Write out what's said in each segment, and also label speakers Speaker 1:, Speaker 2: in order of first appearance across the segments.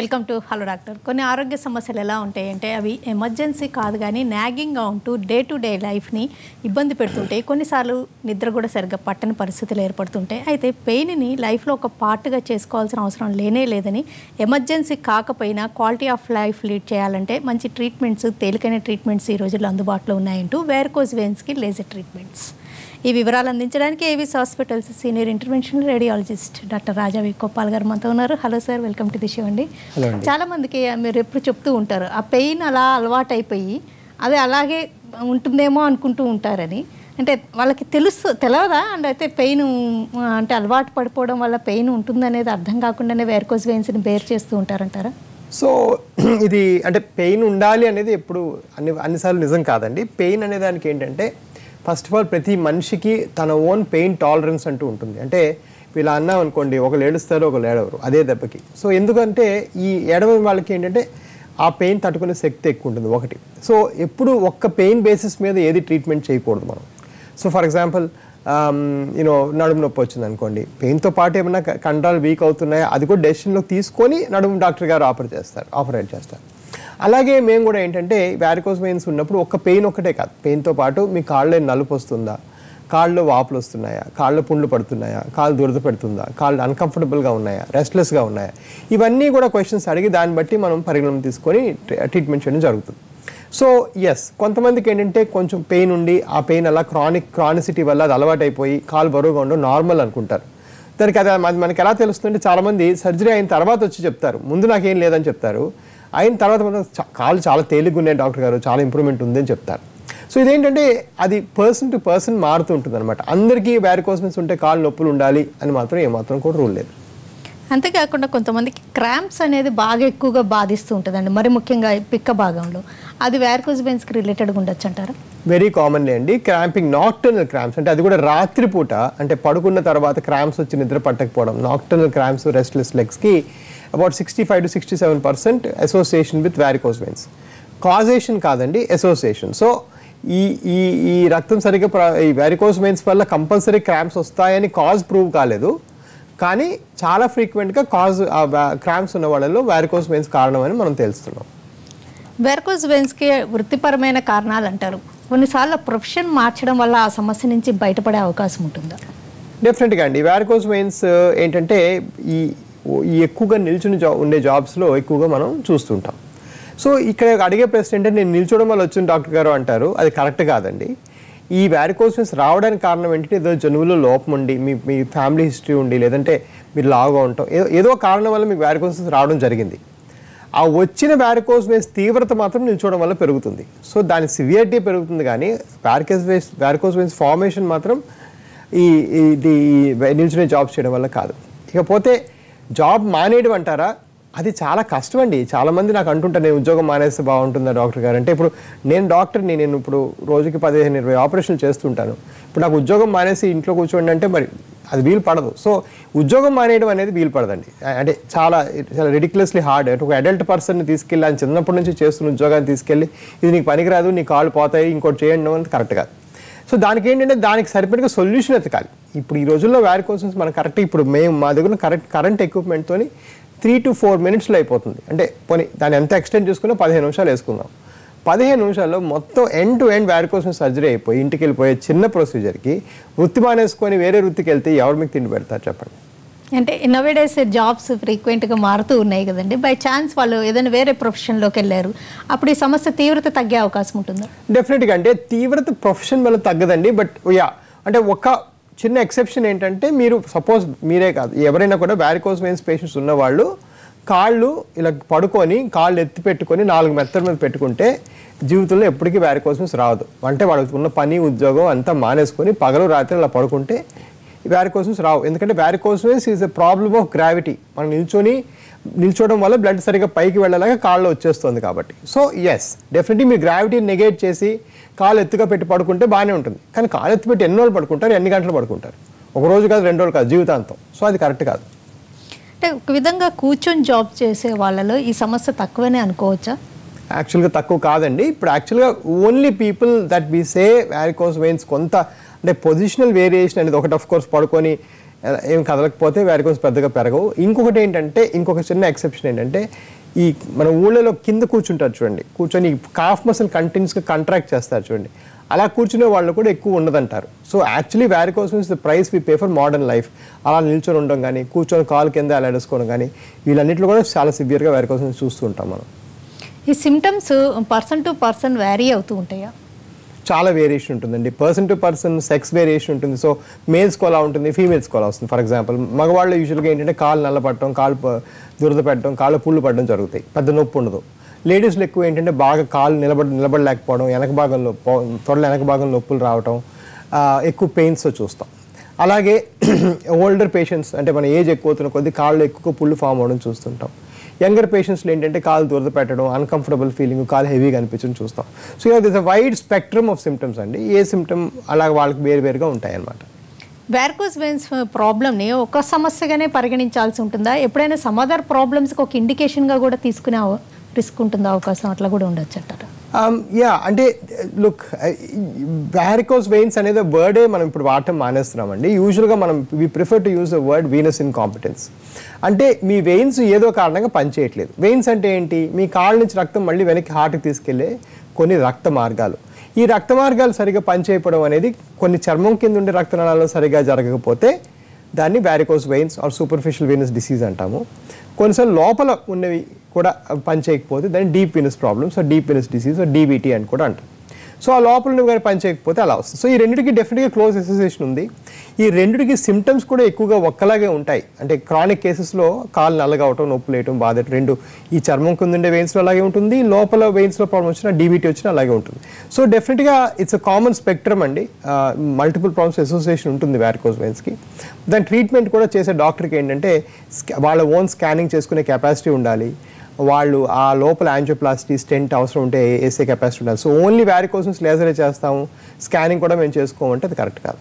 Speaker 1: Welcome to hello doctor. కొన్ని ఆరోగ్య సమస్యలు ఎలా ఉంటాయంటే అవి ఎమర్జెన్సీ కాదు కానీ నాగింగ్గా ఉంటూ డే టు డే లైఫ్ని ఇబ్బంది పెడుతుంటాయి. కొన్నిసార్లు నిద్ర కూడా సరిగ్గా పట్టని పరిస్థితులు ఏర్పడుతుంటాయి. అయితే పెయిన్ని లైఫ్లో ఒక పార్ట్గా చేసుకోవాల్సిన అవసరం లేనే లేదని, ఎమర్జెన్సీ కాకపోయినా క్వాలిటీ ఆఫ్ లైఫ్ లీడ్ చేయాలంటే మంచి ట్రీట్మెంట్స్, తేలికైన ట్రీట్మెంట్స్ ఈ రోజుల్లో అందుబాటులో ఉన్నాయంటూ వెరికోస్ వెయిన్స్కి లేజర్ ట్రీట్మెంట్స్. ఈ వివరాలు అందించడానికి Avis hospitals senior interventional radiologist doctor Raja V Gopal గారు మనతో ఉన్నారు. Hello sir, welcome to the show అండి. చాలా మందికి మీరు ఎప్పుడు చెప్తూ ఉంటారు ఆ పెయిన్ అలా అలవాటు అయిపోయి అది అలాగే ఉంటుందేమో అనుకుంటూ ఉంటారని. అంటే వాళ్ళకి తెలియదా అండ్ అయితే పెయిన్ అంటే అలవాటు పడిపోవడం వల్ల పెయిన్ ఉంటుందనేది అర్థం కాకుండానే వెరికోస్ వెయిన్స్ని బేర్ చేస్తూ ఉంటారంటారా?
Speaker 2: సో ఇది అంటే పెయిన్ ఉండాలి అనేది ఎప్పుడు అన్నిసార్లు నిజం కాదండి. పెయిన్ అనే దానికి ఏంటంటే ఫస్ట్ ఆఫ్ ఆల్ ప్రతి మనిషికి తన ఓన్ పెయిన్ టాలరెన్స్ అంటూ ఉంటుంది. అంటే ఇలా అన్నాం అనుకోండి, ఒకళ్ళు ఏడుస్తారు, ఒకళ్ళు ఏడవరు అదే దెబ్బకి. సో ఎందుకంటే ఈ ఏడవని వాళ్ళకి ఏంటంటే ఆ పెయిన్ తట్టుకునే శక్తి ఎక్కువ ఉంటుంది ఒకటి. సో ఎప్పుడు ఒక్క పెయిన్ బేసిస్ మీద ఏది ట్రీట్మెంట్ చేయకూడదు మనం. సో ఫర్ ఎగ్జాంపుల్ నడుము నొప్పి వచ్చింది అనుకోండి, పెయిన్తో పాటు ఏమైనా కండరాలు వీక్ అవుతున్నాయా అది కూడా డెసిషన్లో తీసుకొని నడుము డాక్టర్ గారు ఆపరేట్ చేస్తారు. అలాగే మేము కూడా ఏంటంటే వారికోస్ వెయిన్స్ ఉన్నప్పుడు ఒక్క పెయిన్ ఒక్కటే కాదు, పెయిన్తో పాటు మీ కాళ్ళలో నలుపు వస్తుందా, కాళ్ళలో వాపులు వస్తున్నాయా, కాళ్ళలో పుండ్లు పడుతున్నాయా, కాళ్ళు దురద పెడుతుందా, కాళ్ళు అన్కంఫర్టబుల్గా ఉన్నాయా, రెస్ట్లెస్గా ఉన్నాయా, ఇవన్నీ కూడా క్వశ్చన్స్ అడిగి దాన్ని బట్టి మనం పరిగణన తీసుకొని ట్రీట్మెంట్ చేయడం జరుగుతుంది. సో ఎస్, కొంతమందికి ఏంటంటే కొంచెం పెయిన్ ఉండి ఆ పెయిన్ అలా క్రానిసిటీ వల్ల అది అలవాటైపోయి కాలు బరువుగా ఉండడం నార్మల్ అనుకుంటారు. దానికి అది మనకి ఎలా తెలుస్తుందంటే చాలామంది సర్జరీ అయిన తర్వాత వచ్చి చెప్తారు, ముందు నాకేం లేదని చెప్తారు, అయిన తర్వాత మనం కాళ్ళు చాలా తేలిగ్గా ఉన్నాయి డాక్టర్ గారు, చాలా ఇంప్రూవ్మెంట్ ఉందని చెప్తారు. సో ఇదేంటంటే అది పర్సన్ టు పర్సన్ మారుతూ ఉంటుంది అనమాట. అందరికీ వారికోస్ వెయిన్స్ ఉంటే కాళ్ళు నొప్పులు ఉండాలి అని మాత్రం ఏమాత్రం కూడా రూల్ లేదు.
Speaker 1: అంతేకాకుండా కొంతమందికి క్రాంప్స్ అనేది బాగా ఎక్కువగా బాధిస్తూ ఉంటుందండి, మరి ముఖ్యంగా పిక్క భాగంలో. అది వారికోస్ వెయిన్స్కి రిలేటెడ్గా ఉండొచ్చు అంటారా?
Speaker 2: వెరీ కామన్లీ అండి. క్రాంపింగ్, నాక్టర్నల్ క్రాంప్స్ అంటే అది కూడా రాత్రిపూట, అంటే పడుకున్న తర్వాత క్రాంప్స్ వచ్చి నిద్ర పట్టకపోవడం, నాక్టర్నల్ క్రాంప్స్, రెస్ట్లెస్ లెగ్స్కి about 65 to 67% association with varicose veins. Causation కాదండి, అసోసియేషన్. సో ఈ రక్తం సరిగ్గా ఈ వారికోస్ వెయిన్స్ వల్ల కంపల్సరీ క్రాంప్స్ వస్తాయని కాజ్ ప్రూవ్ కాలేదు, కానీ చాలా ఫ్రీక్వెంట్గా క్రాంప్స్ ఉన్న వాళ్ళలో వారికోస్ వెయిన్స్ కారణమని మనం తెలుస్తున్నాం.
Speaker 1: వెరికోస్ వెయిన్స్కి వృత్తిపరమైన కారణాలు అంటారు, కొన్నిసార్లు ప్రొఫెషన్ మార్చడం వల్ల ఆ సమస్య నుంచి బయటపడే అవకాశం ఉంటుందా?
Speaker 2: డెఫినెట్గా అండి. వారికోస్ వెయిన్స్ ఏంటంటే ఈ ఎక్కువగా నిల్చుని ఉండే జాబ్స్లో ఎక్కువగా మనం చూస్తుంటాం. సో ఇక్కడ అడిగే ప్రశ్న ఏంటంటే నేను నిల్చోవడం వల్ల వచ్చిన డాక్టర్ గారు అంటారు, అది కరెక్ట్ కాదండి. ఈ వారికోస్ వెయిన్స్ రావడానికి కారణం ఏంటంటే ఏదో జనువులో లోపం ఉండి, మీ ఫ్యామిలీ హిస్టరీ ఉండి, లేదంటే మీరు లావుగా ఉంటాం, ఏదో కారణం వల్ల మీకు వారికోస్ వెయిన్స్ రావడం జరిగింది. ఆ వచ్చిన వారికోస్ వెయిన్స్ తీవ్రత మాత్రం నిల్చోవడం వల్ల పెరుగుతుంది. సో దాని సివియరిటీ పెరుగుతుంది, కానీ వారికోస్ వెయిన్స్ ఫార్మేషన్ మాత్రం ఇది నిల్చునే జాబ్స్ చేయడం వల్ల కాదు. ఇకపోతే జాబ్ మానేయడం అంటారా, అది చాలా కష్టం అండి. చాలామంది నాకు అంటుంటారు నేను ఉద్యోగం మానేస్తే బాగుంటుందా డాక్టర్ గారు అంటే. ఇప్పుడు నేను డాక్టర్ని, నేను ఇప్పుడు రోజుకి 15-20 ఆపరేషన్లు చేస్తుంటాను. ఇప్పుడు నాకు ఉద్యోగం మానేసి ఇంట్లో కూర్చోండి అంటే మరి అది వీలు పడదు. సో ఉద్యోగం మానేయడం అనేది వీలు పడదండి. అంటే చాలా రిడిక్యులస్లీ హార్డ్. అంటే ఒక అడల్ట్ పర్సన్ని తీసుకెళ్ళి ఆయన చిన్నప్పటి నుంచి చేస్తున్న ఉద్యోగాన్ని తీసుకెళ్ళి ఇది నీకు పనికిరాదు, నీ కాళ్ళు పోతాయి, ఇంకోటి చేయండి అనేది కరెక్ట్ కాదు. సో దానికి ఏంటంటే దానికి సరిపడిగా సొల్యూషన్ ఎతకాలి. ఇప్పుడు ఈ రోజుల్లో వారికోస్ వెయిన్స్ మనం కరెక్ట్, ఇప్పుడు మా దగ్గర కరెంట్ ఎక్విప్మెంట్తో 3 to 4 minutesలో అయిపోతుంది. అంటే పోనీ దాన్ని ఎంత ఎక్స్టెండ్ చేసుకున్నా 15 నిమిషాలు వేసుకుందాం. 15 నిమిషాల్లో మొత్తం end to end varicose veins surgery అయిపోయి ఇంటికి వెళ్ళిపోయే చిన్న ప్రొసీజర్కి వృత్తి మానేసుకొని వేరే వృత్తికి వెళ్తే ఎవరు మీకు తిండి పెడతారు చెప్పండి?
Speaker 1: అంటే నవేడేస్ జాబ్స్ ఫ్రీక్వెంట్గా మారుతూ ఉన్నాయి కదండి, బై ఛాన్స్ వాళ్ళు ఏదైనా వేరే ప్రొఫెషన్లోకి వెళ్ళారు, అప్పుడు ఈ సమస్య తీవ్రత తగ్గే అవకాశం ఉంటుందా?
Speaker 2: డెఫినెట్గా. అంటే తీవ్రత ప్రొఫెషన్ వల్ల తగ్గదండి, బట్ అంటే ఒక చిన్న ఎక్సెప్షన్ ఏంటంటే మీరు సపోజ్ మీరే కాదు ఎవరైనా కూడా వారికోస్ వెయిన్స్ పేషెంట్స్ ఉన్నవాళ్ళు కాళ్ళు ఇలా పడుకొని కాళ్ళు ఎత్తి పెట్టుకొని 4 మెత్తల మీద పెట్టుకుంటే జీవితంలో ఎప్పటికీ వారికోస్ వెయిన్స్ రాదు. అంటే వాళ్ళకి ఉన్న పని ఉద్యోగం అంతా మానేసుకొని పగలు రాత్రి అలా పడుకుంటే వారికోస్ వెయిన్స్ రావు. ఎందుకంటే varicose veins is a problem of gravity. మనం నిల్చోవడం వల్ల బ్లడ్ సరిగ్గా పైకి వెళ్ళలాగా కాళ్ళు వచ్చేస్తుంది కాబట్టి. సో ఎస్, డెఫినెట్లీ మీరు గ్రావిటీని నెగేట్ చేసి కాలు ఎత్తుగా పెట్టి పడుకుంటే బాగానే ఉంటుంది, కానీ కాలు ఎత్తి పెట్టి ఎన్ని రోజులు పడుకుంటారు, ఎన్ని గంటలు పడుకుంటారు? ఒక రోజు కాదు, 2 రోజులు కాదు, జీవితాంతం. సో అది కరెక్ట్ కాదు.
Speaker 1: అంటే ఒక విధంగా కూర్చొని జాబ్ చేసే వాళ్ళలో ఈ సమస్య తక్కువనే అనుకోవచ్చా?
Speaker 2: యాక్చువల్గా తక్కువ కాదండి. ఇప్పుడు యాక్చువల్గా only people that we say varicose veins కొంత అంటే పొజిషనల్ వేరియేషన్ అనేది ఒకటి. ఆఫ్ కోర్స్ పడుకొని ఏం కదలకపోతే వ్యారికోస్ పెద్దగా పెరగవు. ఇంకొకటి ఏంటంటే, ఇంకొక చిన్న ఎక్సెప్షన్ ఏంటంటే, ఈ మన ఊళ్ళలో కింద కూర్చుంటారు చూడండి, కూర్చొని కాఫ్ మసిల్ కంటిన్యూస్గా కాంట్రాక్ట్ చేస్తారు చూడండి, అలా కూర్చునే వాళ్ళు కూడా ఎక్కువ ఉండదంటారు. So actually varicose means the price we pay for modern life. అలా నిల్చొని ఉండడం కానీ, కూర్చొని కాలు కింద అలాడేసుకోవడం కానీ, వీళ్ళన్నింటిలో కూడా చాలా సివియర్గా వ్యారికోస్ మీన్స్ చూస్తూ ఉంటాం మనం.
Speaker 1: ఈ symptoms person to person vary అవుతూ ఉంటాయా?
Speaker 2: చాలా వేరియేషన్ ఉంటుందండి. Person to person sex variation ఉంటుంది. సో మేల్స్కి అలా ఉంటుంది, ఫీమేల్స్కి అలా వస్తుంది. ఫర్ ఎగ్జాంపుల్ మగవాళ్ళు యూజువల్గా ఏంటంటే కాళ్ళు నల్లపడటం, కాళ్ళు దురద పెట్టడం, కాళ్ళు పుళ్ళు పడడం జరుగుతాయి, పెద్ద నొప్పి ఉండదు. లేడీస్లో ఎక్కువ ఏంటంటే బాగా కాళ్ళు నిలబడలేకపోవడం, వెనక భాగంలో తొడల వెనక భాగంలో నొప్పులు రావటం, ఎక్కువ పెయిన్స్ చూస్తాం. అలాగే ఓల్డర్ పేషెంట్స్ అంటే మన ఏజ్ ఎక్కువ అవుతున్న కొద్ది కాళ్ళు ఎక్కువ పుళ్ళు ఫామ్ అవ్వడం చూస్తుంటాం. యంగర్ పేషెంట్స్లో ఏంటంటే కాలు దురద పెట్టడం, అన్కంఫర్టబుల్ ఫీలింగ్, కాలు హెవీగా అనిపించడం చూస్తాం. So this a wide spectrum of symptoms అండి. ఏ సిమ్టమ్ అలా వాళ్ళకి వేరువేరుగా ఉంటాయి అన్నమాట.
Speaker 1: వ్యారికోస్ వెయిన్స్ ప్రాబ్లమ్ని ఒక సమస్యగానే పరిగణించాల్సి ఉంటుందా? ఎప్పుడైనా సమ్ అదర్ ప్రాబ్లమ్స్కి ఒక ఇండికేషన్గా కూడా తీసుకునే రిస్క్ ఉంటుందా? అవకాశం అట్లా కూడా ఉండొచ్చు అంటారా?
Speaker 2: అంటే లుక్, వ్యారికోస్ వెయిన్స్ అనేది వర్డే మనం ఇప్పుడు వాడటం మానేస్తున్నామండి. యూజువల్గా మనం we prefer to use the word venous incompetence. అంటే మీ వెయిన్స్ ఏదో కారణంగా పనిచేయట్లేదు. వెయిన్స్ అంటే ఏంటి? మీ కాళ్ళ నుంచి రక్తం మళ్ళీ వెనక్కి హార్ట్కి తీసుకెళ్లే కొన్ని రక్త మార్గాలు. ఈ రక్త మార్గాలు సరిగా పనిచేయకపోవడం అనేది, కొన్ని చర్మం కింద ఉండే రక్తనాళాల్లో సరిగా జరగకపోతే దాన్ని varicose veins or superficial venous disease అంటాము. కొన్నిసార్లు లోపల ఉన్నవి కూడా పనిచేయకపోతే దాన్ని deep venous problems, deep venous disease, డీబీటీ అని కూడా అంటాం. సో ఆ లోపల నువ్వు కానీ పనిచేయకపోతే అలా వస్తుంది. సో ఈ రెండింటికి డెఫినెట్గా క్లోజ్ అసోసియేషన్ ఉంది. ఈ రెండింటికి సిమ్టమ్స్ కూడా ఎక్కువగా ఒక్కలాగే ఉంటాయి. అంటే క్రానిక్ కేసెస్లో కాలు నల్లగా అవటం, నొప్పి లేయటం, బాధ, రెండు ఈ చర్మం కింద ఉండే వెయిన్స్లో అలాగే ఉంటుంది, లోపల వెయిన్స్లో ప్రాబ్లమ్ వచ్చినా, డీబీటీ వచ్చినా అలాగే ఉంటుంది. సో డెఫినెట్గా ఇట్స్ అ కామన్ స్పెక్ట్రమ్ అండి. మల్టిపుల్ ప్రాబ్లమ్స్ అసోసియేషన్ ఉంటుంది వ్యారికోస్ వెయిన్స్కి. దాని ట్రీట్మెంట్ కూడా చేసే డాక్టర్కి ఏంటంటే వాళ్ళ ఓన్ స్కానింగ్ చేసుకునే కెపాసిటీ ఉండాలి, వాళ్ళు ఆ లోపల యాంజియోప్లాస్టీ స్టెంట్ అవసరం ఉంటే వేసే కెపాసిటీ ఉండాలి. సో ఓన్లీ వ్యారికోస్ లేజరే చేస్తాము, స్కానింగ్ కూడా మేము చేసుకోమంటే అది కరెక్ట్ కాదు.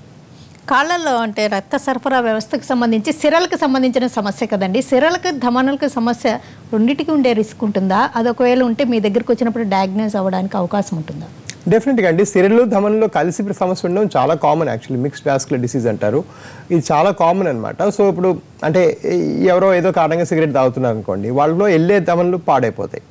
Speaker 1: కాళ్ళల్లో అంటే రక్త సరఫరా వ్యవస్థకు సంబంధించి సిరలకు సంబంధించిన సమస్య కదండి. సిరలకు ధమనులకు సమస్య రెండింటికి ఉండే రిస్క్ ఉంటుందా? అది ఒకవేళ ఉంటే మీ దగ్గరికి వచ్చినప్పుడు డయాగ్నోస్ అవ్వడానికి అవకాశం ఉంటుందా?
Speaker 2: డెఫినెట్గా అండి. సిరలు ధమనులో కలిసి సమస్య ఉండడం చాలా common. Actually mixed vascular disease అంటారు, ఇది చాలా కామన్ అనమాట. సో ఇప్పుడు అంటే ఎవరో ఏదో కారణంగా సిగరెట్ తాగుతున్నారు అనుకోండి, వాళ్ళలో వెళ్ళే ధమనులు పాడైపోతాయి.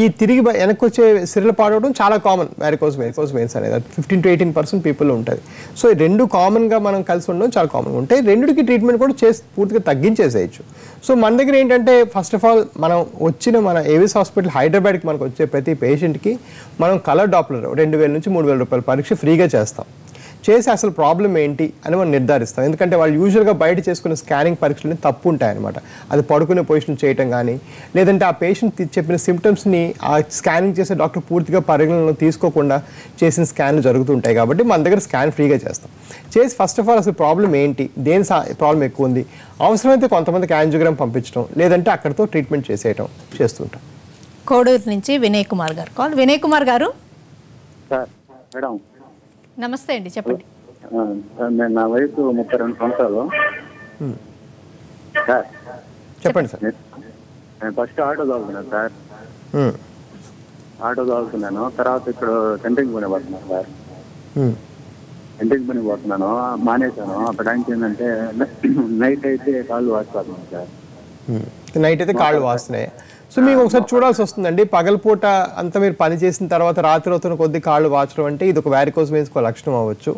Speaker 2: ఈ తిరిగి వెనక్కి వచ్చే సిరలు పాడవడం చాలా కామన్. వ్యారికోస్ వెయిన్స్ అనేది 15 to 18% పీపుల్ ఉంటుంది. సో ఈ రెండు కామన్గా మనం కలిసి ఉండడం చాలా కామన్గా ఉంటాయి. రెండుకి ట్రీట్మెంట్ కూడా పూర్తిగా తగ్గించేసేయచ్చు. సో మన దగ్గర ఏంటంటే ఫస్ట్ ఆఫ్ ఆల్ మనం మన ఏవిస్ హాస్పిటల్ హైదరాబాద్కి మనకు వచ్చే ప్రతి పేషెంట్కి మనం కలర్ డాప్లర్ 2,000 నుంచి 3,000 రూపాయల పరీక్ష ఫ్రీగా చేస్తాం. చేసి అసలు ప్రాబ్లం ఏంటి అని మనం నిర్ధారిస్తాం. ఎందుకంటే వాళ్ళు యూజువల్గా బయట చేసుకునే స్కానింగ్ పరీక్షలు తప్పు ఉంటాయన్నమాట. అది పడుకునే పొజిషన్ చేయటం కానీ, లేదంటే ఆ పేషెంట్ చెప్పిన సిమ్టమ్స్ని ఆ స్కానింగ్ చేసే డాక్టర్ పూర్తిగా పరిగణనలో తీసుకోకుండా చేసిన స్కాన్లు జరుగుతుంటాయి. కాబట్టి మన దగ్గర స్కాన్ ఫ్రీగా చేస్తాం. చేసి ఫస్ట్ ఆఫ్ ఆల్ అసలు ప్రాబ్లం ఏంటి, దేని ప్రాబ్లం ఎక్కువ ఉంది, అవసరమైతే కొంతమందికి యాంజియోగ్రామ్ పంపించడం, లేదంటే అక్కడితో ట్రీట్మెంట్ చేస్తుంటాం.
Speaker 1: కోడూరు నుంచి వినయ్ కుమార్ గారు కాల్. వినయ్ కుమార్ గారు
Speaker 3: మేడం
Speaker 1: నమస్తే అండి, చెప్పండి.
Speaker 3: నా వయసు 32 సంవత్సరాలు సార్.
Speaker 2: చెప్పండి సార్.
Speaker 3: నేను ఫస్ట్ ఆటో తోలుతున్నాను సార్. ఆటో తోలుతున్నాను, తర్వాత ఇక్కడ సెంట్రింగ్ పని పోతున్నాను సార్. సెంట్రింగ్ పని పోతున్నాను, మానేశాను. అప్పటికి ఏంటంటే నైట్ అయితే కాళ్ళు వాసిపోతున్నాను సార్.
Speaker 2: నైట్ అయితే కాళ్ళు వాస్తున్నాయి. సో మీకు ఒకసారి చూడాల్సి వస్తుందండి. పగలపూట అంతా మీరు పని చేసిన తర్వాత రాత్రి అవుతున్న కొద్ది కాళ్ళు వాచడం అంటే ఇది ఒక వ్యారికోస్ వెయిన్స్ లక్షణం అవ్వచ్చు.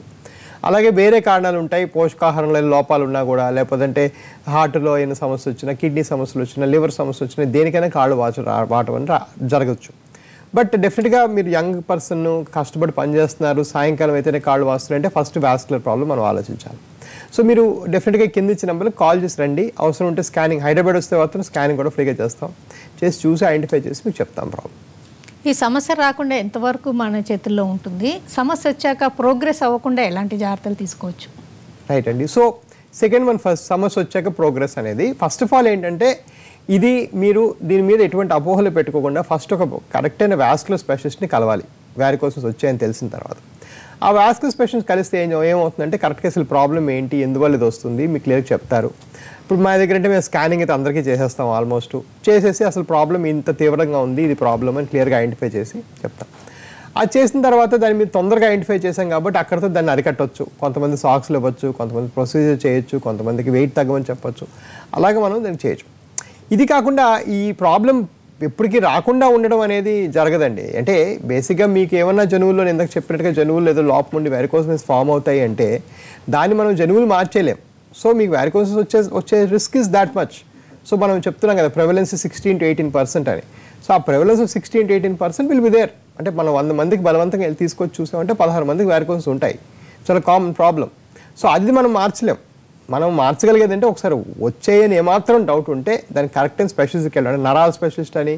Speaker 2: అలాగే వేరే కారణాలు ఉంటాయి, పోషకాహారంలో లోపాలు ఉన్నా కూడా, లేకపోతే హార్ట్లో అయిన సమస్య వచ్చినా, కిడ్నీ సమస్యలు వచ్చినా, లివర్ సమస్య వచ్చినా, దేనికైనా కాళ్ళు వాటం అని జరగచ్చు. బట్ డెఫినెట్గా మీరు యంగ్ పర్సన్ కష్టపడి పనిచేస్తున్నారు, సాయంకాలం అయితేనే కాళ్ళు వాస్తున్నాయి అంటే ఫస్ట్ వాస్కులర్ ప్రాబ్లం మనం ఆలోచించాలి. సో మీరు డెఫినెట్గా కింద ఇచ్చిన నెంబర్కి కాల్ చేసి రండి. అవసరం ఉంటే స్కానింగ్, హైదరాబాద్ వస్తే మాత్రం స్కానింగ్ కూడా ఫ్రీగా చేస్తాం. చేసి చూసి ఐడెంటిఫై చేసి మీకు చెప్తాం ప్రాబ్లం.
Speaker 1: ఈ సమస్య రాకుండా ఎంతవరకు మన చేతుల్లో ఉంటుంది? సమస్య వచ్చాక ప్రోగ్రెస్ అవ్వకుండా ఎలాంటి జాగ్రత్తలు తీసుకోవచ్చు?
Speaker 2: రైట్ అండి. సో సెకండ్ వన్, ఫస్ట్ సమస్య వచ్చాక ప్రోగ్రెస్ అనేది ఫస్ట్ ఆఫ్ ఆల్ ఏంటంటే ఇది మీరు దీని మీద ఎటువంటి అపోహలు పెట్టుకోకుండా ఫస్ట్ ఒక కరెక్ట్ అయిన వాస్కులర్ స్పెషలిస్ట్ని కలవాలి. వ్యారికోస్ వచ్చాయని తెలిసిన తర్వాత ఆ వాస్కులర్ స్పెషలిస్ట్ కలిస్తే ఏమవుతుందంటే కరెక్ట్గా అసలు ప్రాబ్లం ఏంటి, ఎందువల్ల ఇది వస్తుంది మీకు క్లియర్గా చెప్తారు. ఇప్పుడు మా దగ్గర అంటే మేము స్కానింగ్ అయితే అందరికీ చేసేస్తాం, ఆల్మోస్ట్ చేసేసి అసలు ప్రాబ్లం ఇంత తీవ్రంగా ఉంది, ఇది ప్రాబ్లం అని క్లియర్గా ఐడెంటిఫై చేసి చెప్తాం. అది చేసిన తర్వాత దాన్ని మీరు తొందరగా ఐడెంటిఫై చేశాం కాబట్టి అక్కడితో దాన్ని అరికట్టవచ్చు. కొంతమంది సాక్స్లు ఇవ్వచ్చు, కొంతమంది ప్రొసీజర్ చేయొచ్చు, కొంతమందికి వెయిట్ తగ్గమని చెప్పొచ్చు. అలాగే మనం దాన్ని చేయొచ్చు. ఇది కాకుండా ఈ ప్రాబ్లం ఎప్పటికీ రాకుండా ఉండడం అనేది జరగదండి. అంటే బేసిక్గా మీకు ఏమన్నా జనువుల్లో నేను ఇందాక చెప్పినట్టుగా జనువులు ఏదో లోపం ఉండి వెరికోస్ వెయిన్స్ ఫామ్ అవుతాయి అంటే దాన్ని మనం జనువులు మార్చేయలేం. సో మీకు వెరికోస్ వచ్చే risk is that much. So మనం చెప్తున్నాం కదా ప్రెవలెన్స్ 16 to 18% అని. సో ఆ ప్రెవలెన్స్ 16 to 18% విల్ బి దేర్. అంటే మనం 100 మందికి బలవంతంగా వెళ్ళి తీసుకొచ్చి చూసామంటే 16 మందికి వెరికోస్ ఉంటాయి. చాలా కామన్ ప్రాబ్లం. సో అది మనం మార్చలేం. మనం మార్చగలిగేది అంటే ఒకసారి వచ్చేయని ఏమాత్రం డౌట్ ఉంటే దానికి కరెక్ట్ అయిన స్పెషలిస్ట్కి వెళ్ళాలి. నరాల్ స్పెషలిస్ట్ అని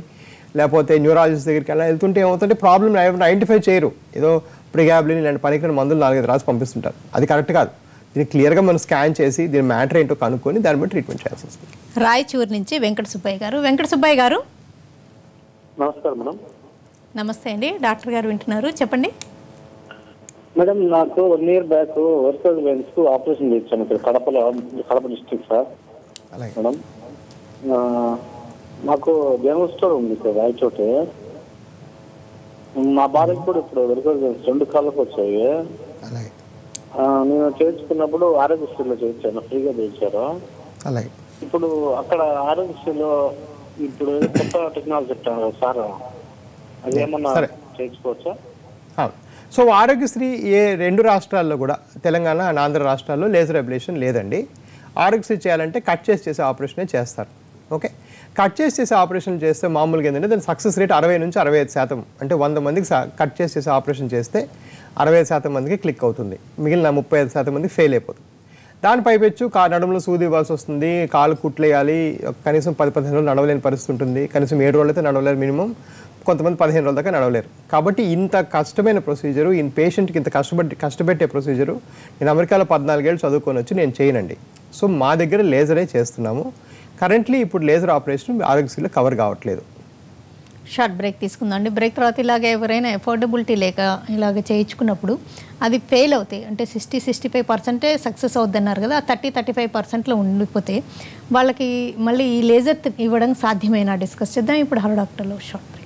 Speaker 2: లేకపోతే న్యూరాలజిస్ట్ దగ్గరికి వెళ్ళాలి. వెళ్తుంటే ఏమవుతుంటే ప్రాబ్లమ్ ఐడెంటిఫై చేయరు. ఏదో ప్రిగాబ్లిన్ ఇలాంటి పనికిరాని మందులు 4-5 రాసి పంపిస్తుంటారు. అది కరెక్ట్ కాదు. దీన్ని క్లియర్గా మనం స్కాన్ చేసి దీని మ్యాటర్ ఏంటో కనుక్కొని దాని బట్టి ట్రీట్మెంట్ చేయాల్సి వస్తుంది.
Speaker 1: రాయచూరు నుంచి వెంకట సుబ్బయ్య గారు. వెంకట సుబ్బయ్య గారు
Speaker 3: నమస్కారం మేడం.
Speaker 1: నమస్తే అండి, డాక్టర్ గారు వింటున్నారు, చెప్పండి.
Speaker 3: మేడం నాకు 1 year back varicose veins operation చేయించాను ఇక్కడ కడప డిస్ట్రిక్ట్ సార్. మేడం నాకు జనరల్ స్టోర్ ఉంది సార్ రాయచోటే. మా భార్యకి కూడా ఇప్పుడు వెరికోస్ వెయిన్స్ 2 కాళ్ళకు వచ్చాయి. నేను చేయించుకున్నప్పుడు ఆరోగ్యశ్రీలో చేయించాను, ఫ్రీగా చేయించారు. ఇప్పుడు అక్కడ ఆరోగ్యశ్రీలో ఇప్పుడు కొత్త టెక్నాలజీ చెప్తాను సార్, అది ఏమన్నా చేయించుకోవచ్చా?
Speaker 2: సో ఆరోగ్యశ్రీ 2 రాష్ట్రాల్లో కూడా తెలంగాణ అండ్ ఆంధ్ర రాష్ట్రాల్లో లేజర్ అబ్లేషన్ లేదండి. ఆరోగ్యశ్రీ చేయాలంటే కట్ చేసే ఆపరేషనే చేస్తారు. ఓకే, కట్ చేసే ఆపరేషన్ చేస్తే మామూలుగా ఏంటంటే దాని సక్సెస్ రేట్ 60 నుంచి 65%. అంటే 100 మందికి కట్ చేసే ఆపరేషన్ చేస్తే 65% మందికి క్లిక్ అవుతుంది, మిగిలిన 35% మందికి ఫెయిల్ అయిపోతుంది. దాని పైపెచ్చు నడుములో సూది ఇవ్వాల్సి వస్తుంది, కాలు కుట్లేయాలి, కనీసం 10-15 రోజులు నడవలేని పరిస్థితి ఉంటుంది, కనీసం 7 రోజులు అయితే నడవలేరు మినిమం, కొంతమంది 15 రోజుల దాకా నడవలేరు. కాబట్టి ఇంత కష్టమైన ప్రొసీజరు, ఈ పేషెంట్కి ఇంత కష్టపెట్టే ప్రొసీజరు నేను అమెరికాలో 14 ఏళ్ళు చదువుకొని వచ్చి నేను చేయనండి. సో మా దగ్గర లేజరే చేస్తున్నాము. కరెంట్లీ ఇప్పుడు లేజర్ ఆపరేషన్ ఆరోగ్యశ్రీలో కవర్ కావట్లేదు.
Speaker 1: షార్ట్ బ్రేక్ తీసుకుందామండి. బ్రేక్ తర్వాత ఇలాగే ఎవరైనా ఎఫోర్డబిలిటీ లేక ఇలాగ చేయించుకున్నప్పుడు అది ఫెయిల్ అవుతాయి అంటే 60-65% సక్సెస్ అవుద్దన్నారు కదా, 30-35%లో ఉండిపోతే వాళ్ళకి మళ్ళీ ఈ లేజర్ ఇవ్వడం సాధ్యమేనా డిస్కస్ చేద్దాం ఇప్పుడు. Hello డాక్టర్లో short